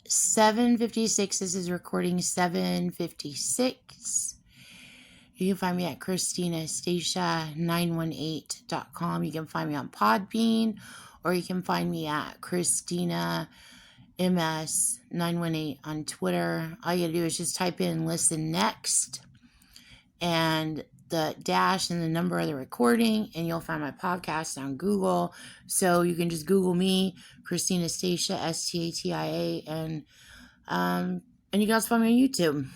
7:56. This is recording 7:56. You can find me at ChristinaStacia918.com. You can find me on Podbean, or you can find me at ChristinaMS918 on Twitter. All you gotta do is just type in listen next and the dash and the number of the recording, and you'll find my podcast on Google. So you can just Google me, Christina Stacia, Statia, and you can also find me on YouTube.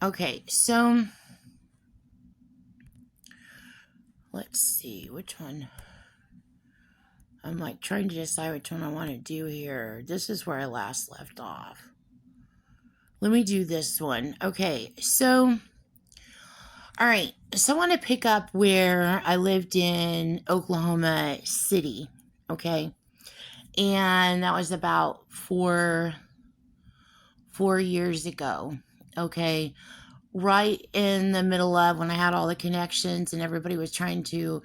Okay, so let's see which one. I'm like trying to decide which one I want to do here. This is where I last left off. Let me do this one. Okay, so all right, so I want to pick up where I lived in Oklahoma City, okay? And that was about four years ago, okay? Right in the middle of when I had all the connections and everybody was trying to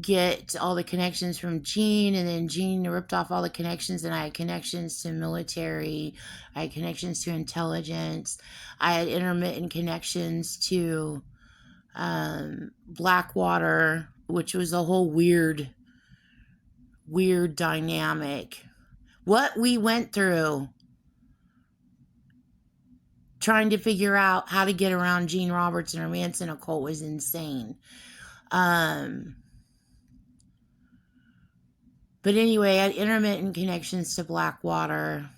get all the connections from Gene, and then Gene ripped off all the connections, and I had connections to military, I had connections to intelligence, I had intermittent connections to Blackwater, which was a whole weird dynamic. What we went through trying to figure out how to get around Gene Roberts and her Manson occult was insane. But anyway, I had intermittent connections to Blackwater.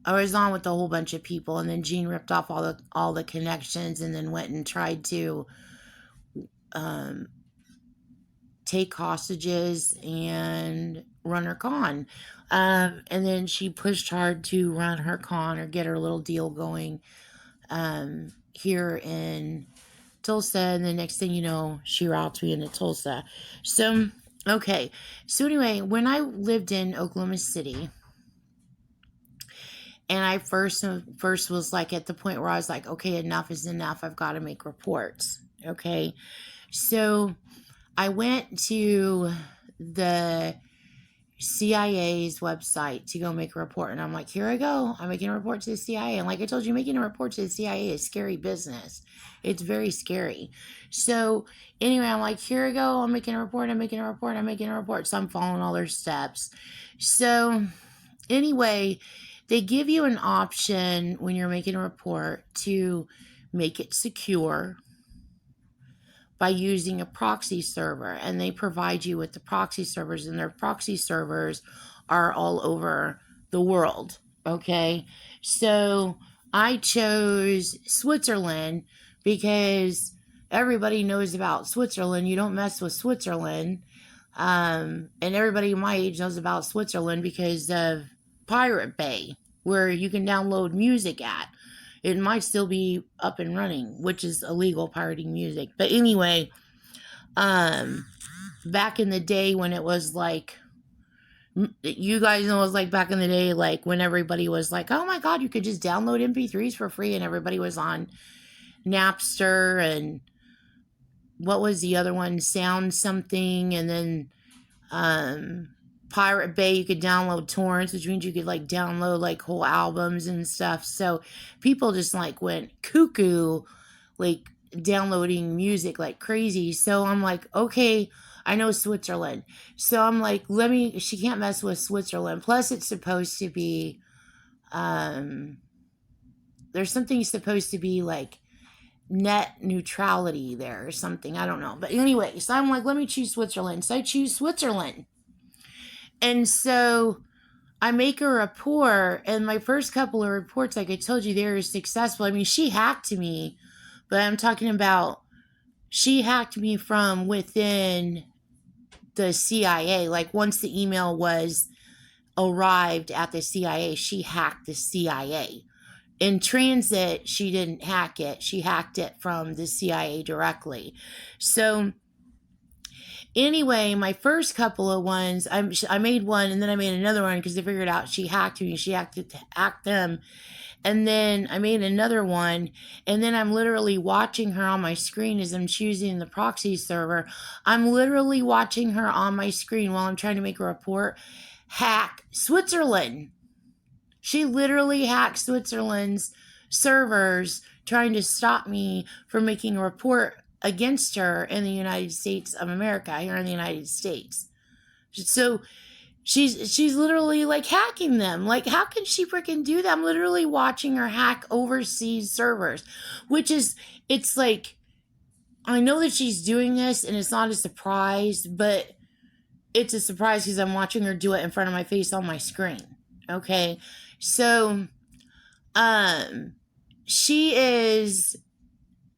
I was on with a whole bunch of people, and then Gene ripped off all the connections, and then went and tried to take hostages and run her con. And then she pushed hard to run her con or get her little deal going here in Tulsa, and the next thing you know, she routes me into Tulsa. So, okay. So anyway, when I lived in Oklahoma City, and I first was like at the point where I was like, okay, enough is enough. I've got to make reports. Okay. So I went to the CIA's website to go make a report. And I'm like, here I go. I'm making a report to the CIA. And like I told you, making a report to the CIA is scary business. It's very scary. So anyway, I'm like, here I go. I'm making a report. So I'm following all their steps. So anyway, they give you an option when you're making a report to make it secure by using a proxy server, and they provide you with the proxy servers, and their proxy servers are all over the world, okay? So I chose Switzerland because everybody knows about Switzerland. You don't mess with Switzerland. And everybody my age knows about Switzerland because of Pirate Bay, where you can download music at. It might still be up and running, which is illegal, pirating music. But anyway, back in the day when it was like, you guys know, it was like back in the day, like when everybody was like, oh my God, you could just download MP3s for free, and everybody was on Napster, and what was the other one? Sound something, and then Pirate Bay, you could download torrents, which means you could like download like whole albums and stuff. So people just like went cuckoo, like downloading music like crazy. So I'm like, okay, I know Switzerland. So I'm like, she can't mess with Switzerland. Plus it's supposed to be, there's something supposed to be like net neutrality there or something. I don't know. But anyway, so I'm like, let me choose Switzerland. So I choose Switzerland. And so I make a report, and my first couple of reports, like I told you, they were successful. I mean, she hacked me, but I'm talking about she hacked me from within the CIA. Like once the email was arrived at the CIA, she hacked the CIA. In transit, she didn't hack it. She hacked it from the CIA directly. So anyway, my first couple of ones, I made one, and then I made another one because I figured out she hacked me. She hacked them. And then I made another one, and then I'm literally watching her on my screen as I'm choosing the proxy server. I'm literally watching her on my screen while I'm trying to make a report hack Switzerland. She literally hacked Switzerland's servers trying to stop me from making a report against her in the United States of America, here in the United States. So she's literally like hacking them. Like, how can she freaking do that? I'm literally watching her hack overseas servers, which is, it's like, I know that she's doing this and it's not a surprise, but it's a surprise because I'm watching her do it in front of my face on my screen. Okay. So, she is,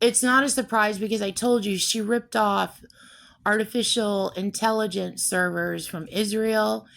it's not a surprise because I told you she ripped off artificial intelligence servers from Israel,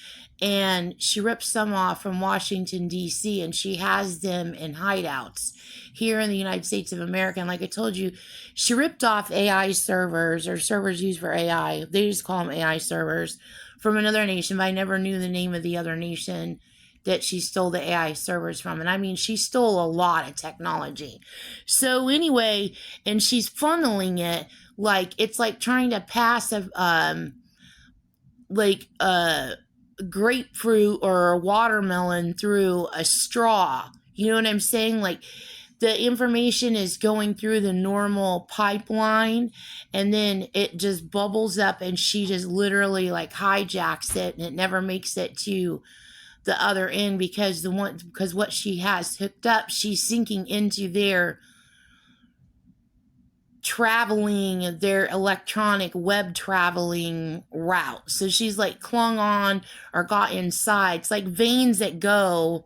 and she rips some off from Washington, D.C., and she has them in hideouts here in the United States of America. And like I told you, she ripped off AI servers, or servers used for AI. They just call them AI servers, from another nation, but I never knew the name of the other nation that she stole the AI servers from. And I mean, she stole a lot of technology. So anyway, and she's funneling it like, it's like trying to pass a grapefruit or a watermelon through a straw. You know what I'm saying? Like, the information is going through the normal pipeline, and then it just bubbles up, and she just literally like hijacks it, and it never makes it to the other end because what she has hooked up, she's sinking into their electronic web traveling route. So she's like clung on or got inside. It's like veins that go,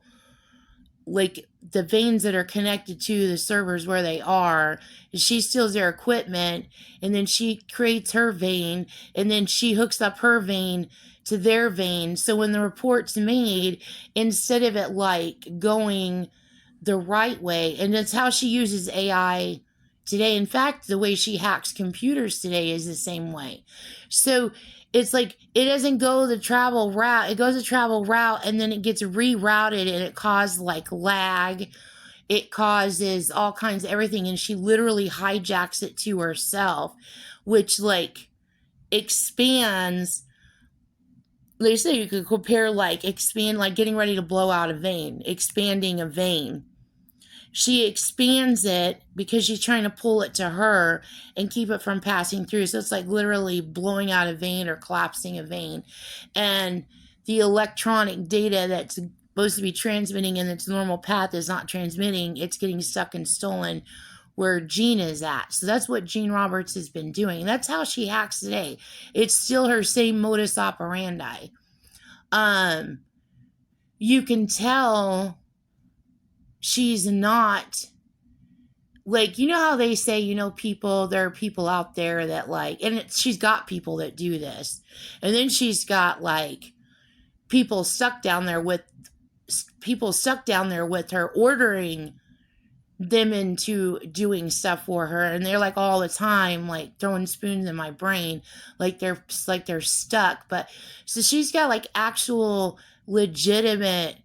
like the veins that are connected to the servers where they are. She steals their equipment, and then she creates her vein, and then she hooks up her vein to their vein. So when the report's made, instead of it like going the right way, and that's how she uses AI today. In fact, the way she hacks computers today is the same way. So it's like, it doesn't go the travel route. It goes the travel route, and then it gets rerouted, and it causes like lag. It causes all kinds of everything. And she literally hijacks it to herself, which like expands. They say you could compare like expand, like getting ready to blow out a vein, expanding a vein. She expands it because she's trying to pull it to her and keep it from passing through. So it's like literally blowing out a vein or collapsing a vein. And the electronic data that's supposed to be transmitting in its normal path is not transmitting. It's getting stuck and stolen where Jean is at. So that's what Jean Roberts has been doing. That's how she hacks today. It's still her same modus operandi. You can tell she's not, like, you know how they say, you know, there are people out there that like, and she's got people that do this. And then she's got like people stuck down there with her, ordering them into doing stuff for her, and they're like all the time like throwing spoons in my brain, like they're stuck. But so she's got like actual legitimate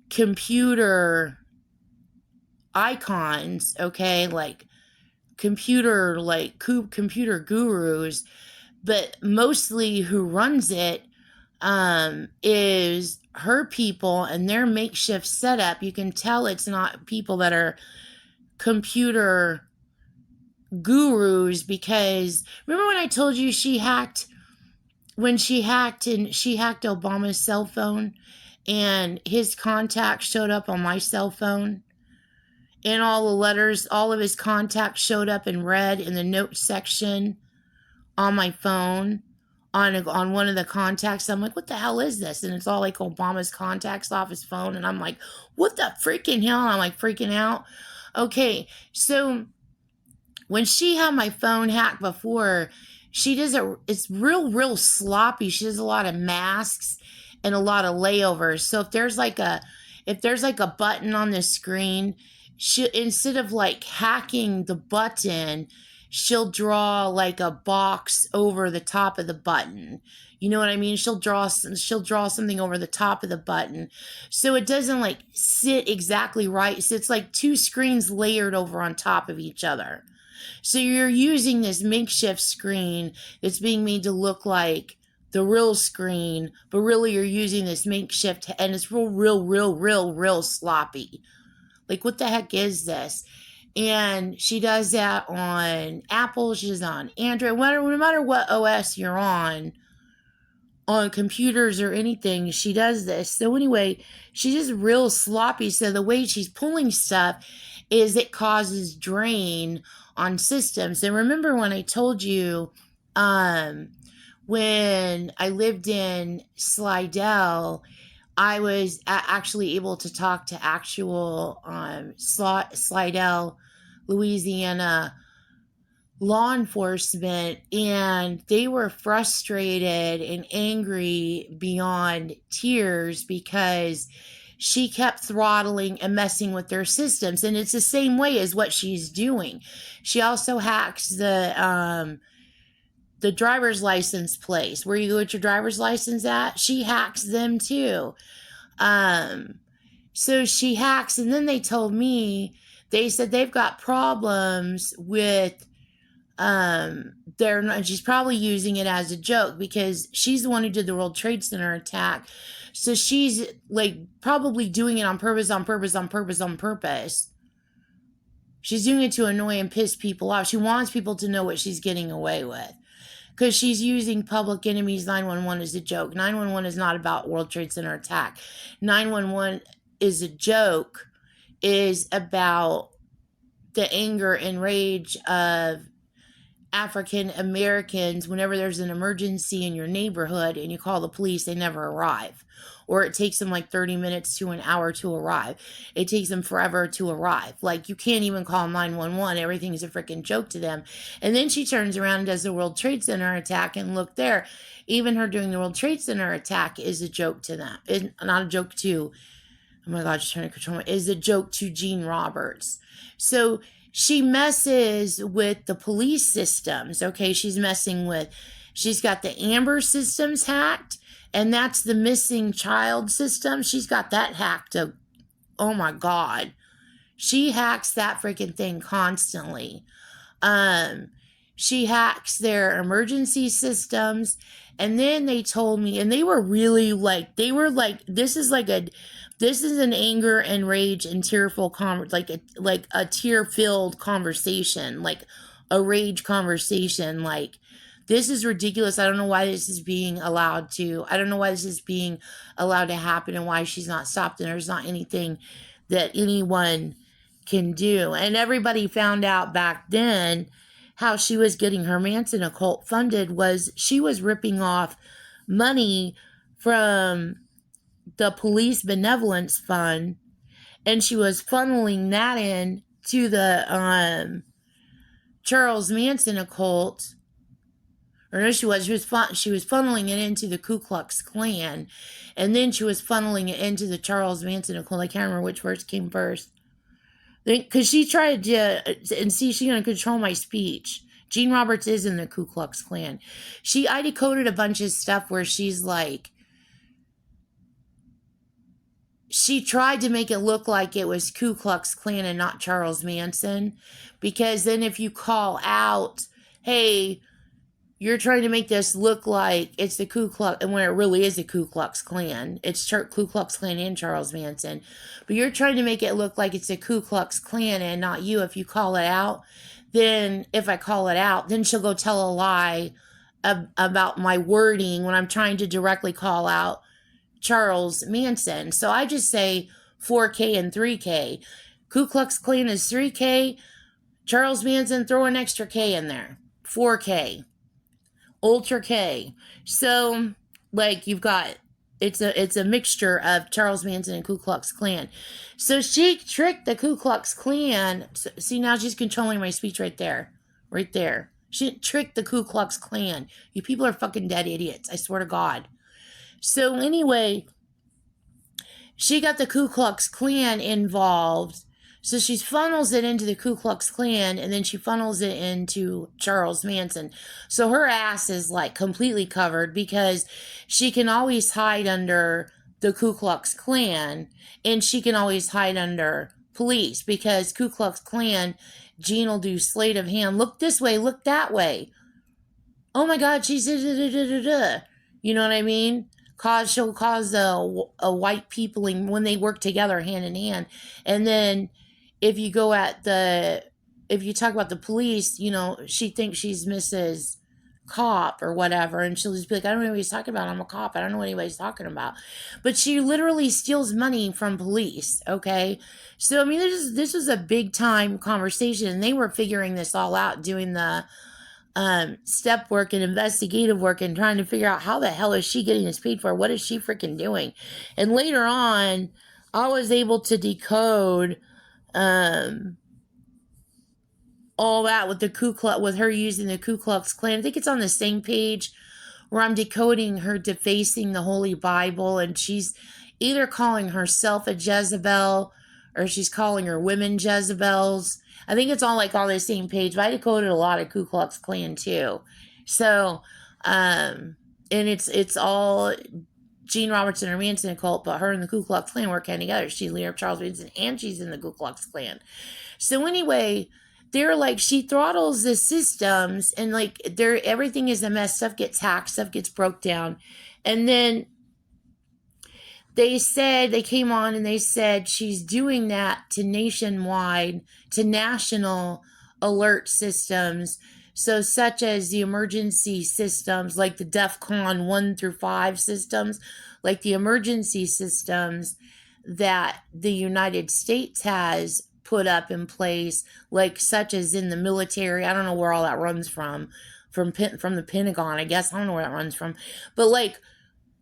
computer icons, okay, like computer gurus, but mostly who runs it is her people and their makeshift setup. You can tell it's not people that are computer gurus, because remember when I told you she hacked Obama's cell phone, and his contacts showed up on my cell phone, and all the letters, all of his contacts showed up in red in the notes section on my phone, on one of the contacts. I'm like, what the hell is this? And it's all like Obama's contacts off his phone. And I'm like, what the freaking hell? And I'm like freaking out. Okay, so when she had my phone hacked before, it's real sloppy. She does a lot of masks and a lot of layovers. So if there's like a button on the screen, instead of like hacking the button, she'll draw like a box over the top of the button. You know what I mean? She'll draw something over the top of the button, so it doesn't like sit exactly right. So it's like two screens layered over on top of each other. So you're using this makeshift screen that's being made to look like the real screen, but really you're using this makeshift, and it's real sloppy. Like, what the heck is this? And she does that on Apple, she does that on Android, no matter what OS you're on computers or anything, she does this. So anyway, she's just real sloppy. So the way she's pulling stuff is it causes drain on systems. And remember when I told you, when I lived in Slidell, I was actually able to talk to actual Slidell, Louisiana law enforcement, and they were frustrated and angry beyond tears because she kept throttling and messing with their systems. And it's the same way as what she's doing. She also hacks the driver's license place where you go get your driver's license at. She hacks them too. So she hacks, and then they told me, they said they've got problems with she's probably using it as a joke because she's the one who did the World Trade Center attack. So she's like probably doing it on purpose. She's doing it to annoy and piss people off. She wants people to know what she's getting away with, because she's using Public Enemy's 911 as a joke. 911 is not about World Trade Center attack. 911 is a joke, is about the anger and rage of African Americans. Whenever there's an emergency in your neighborhood and you call the police, they never arrive. Or it takes them like 30 minutes to an hour to arrive. It takes them forever to arrive. Like, you can't even call 911. Everything is a freaking joke to them. And then she turns around and does the World Trade Center attack, and look there. Even her doing the World Trade Center attack is a joke to them. It's not a joke to, oh my God, she's trying to control me. Is a joke to Gene Roberts. So she messes with the police systems. Okay, she's got the Amber systems hacked, and that's the missing child system. She's got that hacked. Oh my God. She hacks that freaking thing constantly. She hacks their emergency systems. And then they told me, and they were really like, this is an anger and rage and tearful like a tear-filled conversation, like a rage conversation. Like, this is ridiculous. I don't know why this is being allowed to happen, and why she's not stopped, and there's not anything that anyone can do. And everybody found out back then how she was getting her Manson occult funded was she was ripping off money from the police benevolence fund, and she was funneling that in to the Charles Manson occult. Or no, she was funneling it into the Ku Klux Klan, and then she was funneling it into the Charles Manson occult. I can't remember which first came first. Because she tried to, and see, she's going to control my speech. Gene Roberts is in the Ku Klux Klan. I decoded a bunch of stuff where she's like, she tried to make it look like it was Ku Klux Klan and not Charles Manson. Because then if you call out, hey, you're trying to make this look like it's the Ku Klux, and when it really is the Ku Klux Klan. It's Ku Klux Klan and Charles Manson. But you're trying to make it look like it's the Ku Klux Klan and not you. If you call it out, then if I call it out, then she'll go tell a lie about my wording when I'm trying to directly call out Charles Manson. So I just say 4K and 3K. Ku Klux Klan is 3K. Charles Manson, throw an extra K in there. 4K. Ultra K. So, like, you've got, it's a mixture of Charles Manson and Ku Klux Klan. So she tricked the Ku Klux Klan. See, now she's controlling my speech right there. Right there. She tricked the Ku Klux Klan. You people are fucking dead idiots. I swear to God. So anyway, she got the Ku Klux Klan involved. So she funnels it into the Ku Klux Klan, and then she funnels it into Charles Manson. So her ass is like completely covered because she can always hide under the Ku Klux Klan, and she can always hide under police because Ku Klux Klan, Jean will do sleight of hand. Look this way, look that way. Oh my God, she's you know what I mean? She'll cause a white peopling when they work together hand in hand. And then if you go at if you talk about the police, you know, she thinks she's Mrs. Cop or whatever, and she'll just be like, I don't know what he's talking about. I'm a cop. I don't know what anybody's talking about. But she literally steals money from police, okay? So, I mean, this was a big time conversation, and they were figuring this all out, doing the step work and investigative work and trying to figure out how the hell is she getting this paid for? What is she freaking doing? And later on, I was able to decode all that with the with her using the Ku Klux Klan. I think it's on the same page where I'm decoding her defacing the Holy Bible, and she's either calling herself a Jezebel or she's calling her women Jezebels. I think it's all like on the same page, but I decoded a lot of Ku Klux Klan too. So, and it's all Gene Robertson or Manson occult, but her and the Ku Klux Klan work hand together. She's leader of Charles Manson, and she's in the Ku Klux Klan. So anyway, they're like, she throttles the systems, and like everything is a mess. Stuff gets hacked, stuff gets broke down, and then they came on and they said she's doing that to national alert systems. So such as the emergency systems, like the DEFCON 1 through 5 systems, like the emergency systems that the United States has put up in place, like such as in the military. I don't know where all that runs from the Pentagon, I guess. I don't know where that runs from. But like,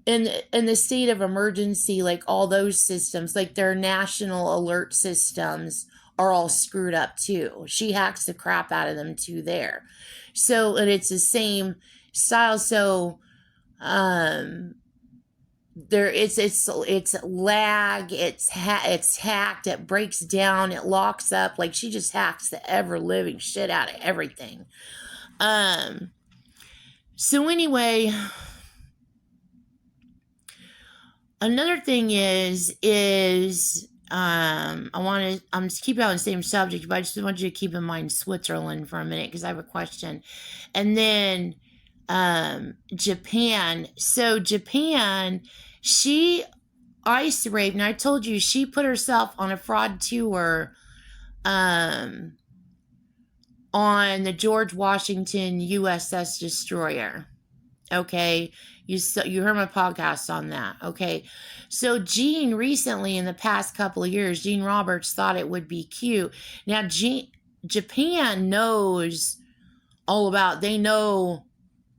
in the state of emergency, like all those systems, like their national alert systems are all screwed up too. She hacks the crap out of them too there. So, and it's the same style. So, it's lag, it's hacked, it breaks down, it locks up. Like she just hacks the ever living shit out of everything. So anyway, another thing is I'm just keeping on the same subject, but I just want you to keep in mind Switzerland for a minute because I have a question. And then Japan. So Japan, she ice raped, and I told you she put herself on a fraud tour on the George Washington USS Destroyer. Okay, you heard my podcast on that. Okay, so Gene recently, in the past couple of years, Gene Roberts thought it would be cute. Now Japan knows all about. They know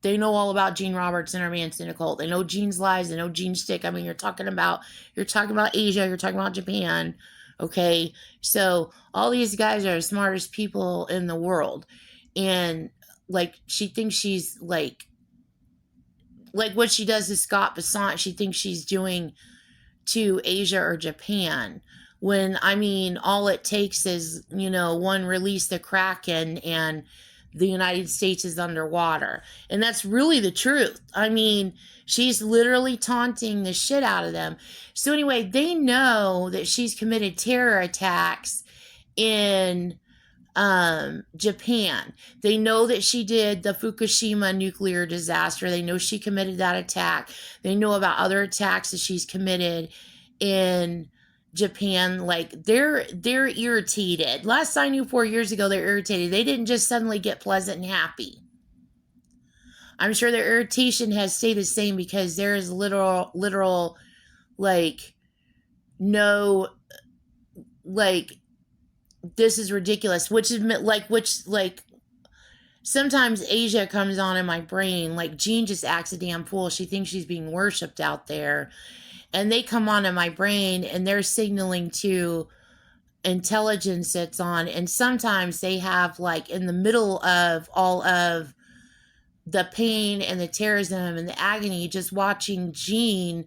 all about Gene Roberts and her Manson occult. They know Gene's lies. They know Gene's stick. I mean, you're talking about Asia. You're talking about Japan. Okay, so all these guys are the smartest people in the world, and like she thinks she's like what she does to Scott Besant, she thinks she's doing to Asia or Japan. When, I mean, all it takes is, one release the Kraken and the United States is underwater. And that's really the truth. I mean, she's literally taunting the shit out of them. So anyway, they know that she's committed terror attacks in Japan. They know that she did the Fukushima nuclear disaster. They know she committed that attack. They know about other attacks that she's committed in Japan. Like they're irritated. Last I knew 4 years ago, they're irritated. They didn't just suddenly get pleasant and happy. I'm sure their irritation has stayed the same because there is literal, like, no, like, this is ridiculous, which sometimes Asia comes on in my brain, like Jean just acts a damn fool. She thinks she's being worshipped out there, and they come on in my brain and they're signaling to intelligence that's on, and sometimes they have, like, in the middle of all of the pain and the terrorism and the agony, just watching Jean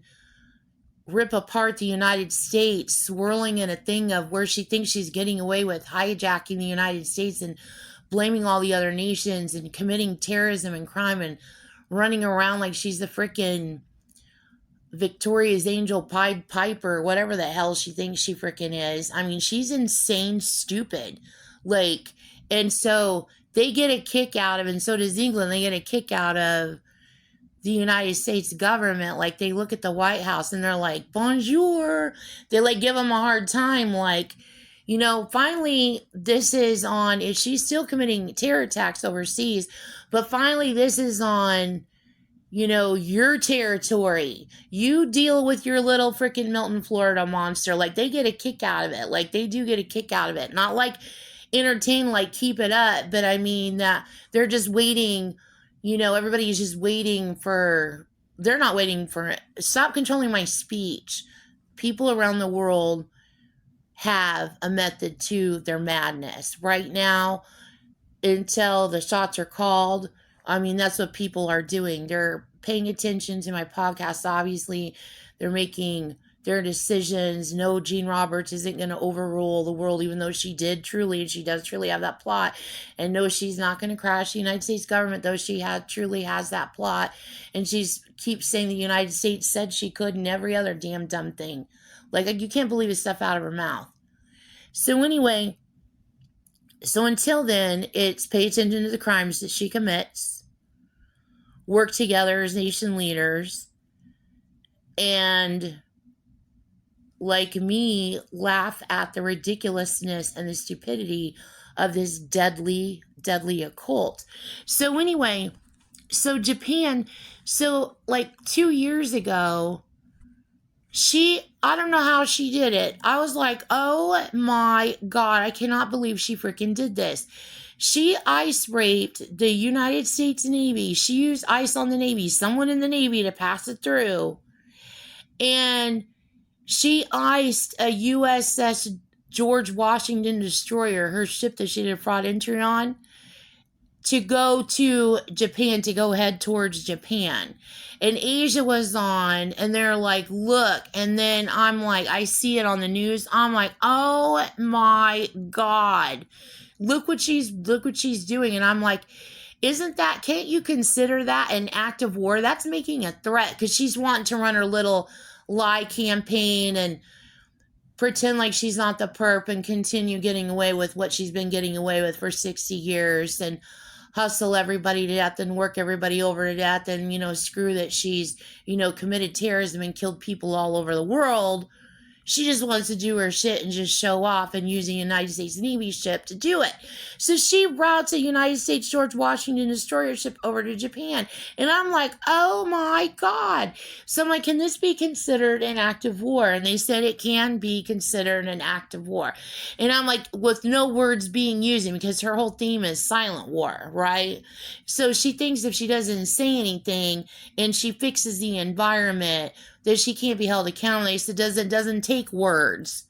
rip apart the United States, swirling in a thing of where she thinks she's getting away with hijacking the United States and blaming all the other nations and committing terrorism and crime and running around like she's the frickin' Victoria's Angel Pied Piper, whatever the hell she thinks she frickin' is. I mean, she's insane stupid. Like, and so they get a kick out of, and so does England, they get a kick out of the United States government. Like, they look at the White House and they're like, bonjour. They like give them a hard time. Like, you know, finally, this is on, if she's still committing terror attacks overseas, but finally, this is on, you know, your territory. You deal with your little freaking Milton, Florida monster. Like, they get a kick out of it. Like, they do get a kick out of it. Not like entertain, like keep it up, but I mean that they're just waiting. You know, everybody is just waiting for, they're not waiting for it. Stop controlling my speech. People around the world have a method to their madness. Right now, until the shots are called, I mean, that's what people are doing. They're paying attention to my podcast, obviously. They're making their decisions. No, Gene Roberts isn't going to overrule the world, even though she did truly, and she does truly have that plot. And no, she's not going to crash the United States government, though she truly has that plot. And she's keeps saying the United States said she could and every other damn dumb thing. Like, you can't believe the stuff out of her mouth. So anyway, so until then, it's pay attention to the crimes that she commits, work together as nation leaders, and like me, laugh at the ridiculousness and the stupidity of this deadly, deadly occult. So anyway, so Japan, so like 2 years ago, I don't know how she did it. I was like, oh my God, I cannot believe she freaking did this. She ice raped the United States Navy. She used ice on the Navy, someone in the Navy to pass it through. And she iced a USS George Washington destroyer, her ship that she did fraud entry on, to go to Japan, to go head towards Japan. And Asia was on, and they're like, look. And then I'm like, I see it on the news. I'm like, oh my God. Look what she's doing. And I'm like, can't you consider that an act of war? That's making a threat, because she's wanting to run her little lie campaign and pretend like she's not the perp and continue getting away with what she's been getting away with for 60 years and hustle everybody to death and work everybody over to death and, you know, screw that she's, you know, committed terrorism and killed people all over the world. She just wants to do her shit and just show off and use a United States Navy ship to do it. So she routes a United States George Washington destroyer ship over to Japan. And I'm like, oh my God. So I'm like, can this be considered an act of war? And they said it can be considered an act of war. And I'm like, with no words being used, because her whole theme is silent war, right? So she thinks if she doesn't say anything and she fixes the environment, that she can't be held accountable. They said it doesn't take words.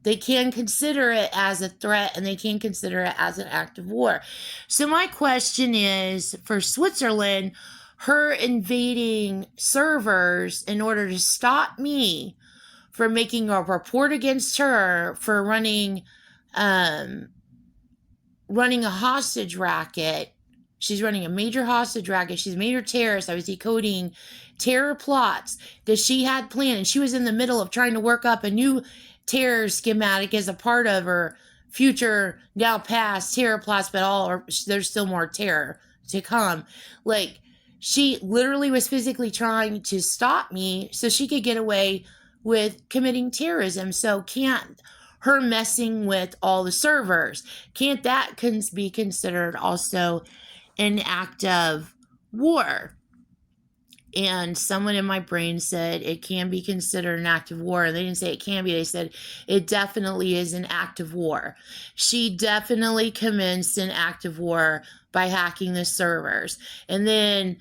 They can consider it as a threat, and they can consider it as an act of war. So my question is, for Switzerland, her invading servers in order to stop me from making a report against her for running a hostage racket. She's running a major hostage racket. She's a major terrorist. I was decoding terror plots that she had planned. And she was in the middle of trying to work up a new terror schematic as a part of her future, now past terror plots, but there's still more terror to come. Like, she literally was physically trying to stop me so she could get away with committing terrorism. So can't her messing with all the servers, can't that be considered also an act of war? And someone in my brain said it can be considered an act of war. And they didn't say it can be. They said it definitely is an act of war. She definitely commenced an act of war by hacking the servers. And then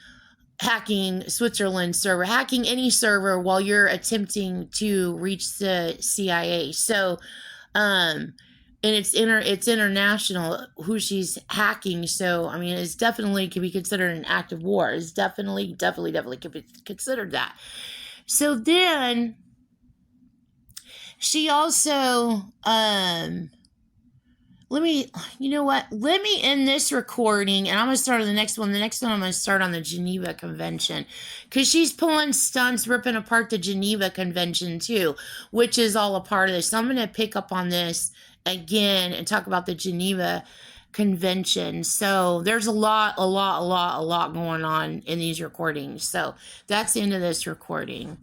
hacking Switzerland's server, hacking any server while you're attempting to reach the CIA. So, and it's international who she's hacking. So, I mean, it's definitely can be considered an act of war. It's definitely could be considered that. So then she also, you know what? Let me end this recording and I'm going to start on the next one. The next one I'm going to start on the Geneva Convention because she's pulling stunts, ripping apart the Geneva Convention too, which is all a part of this. So I'm going to pick up on this again and talk about the Geneva Convention. So there's a lot going on in these recordings. So that's the end of this recording.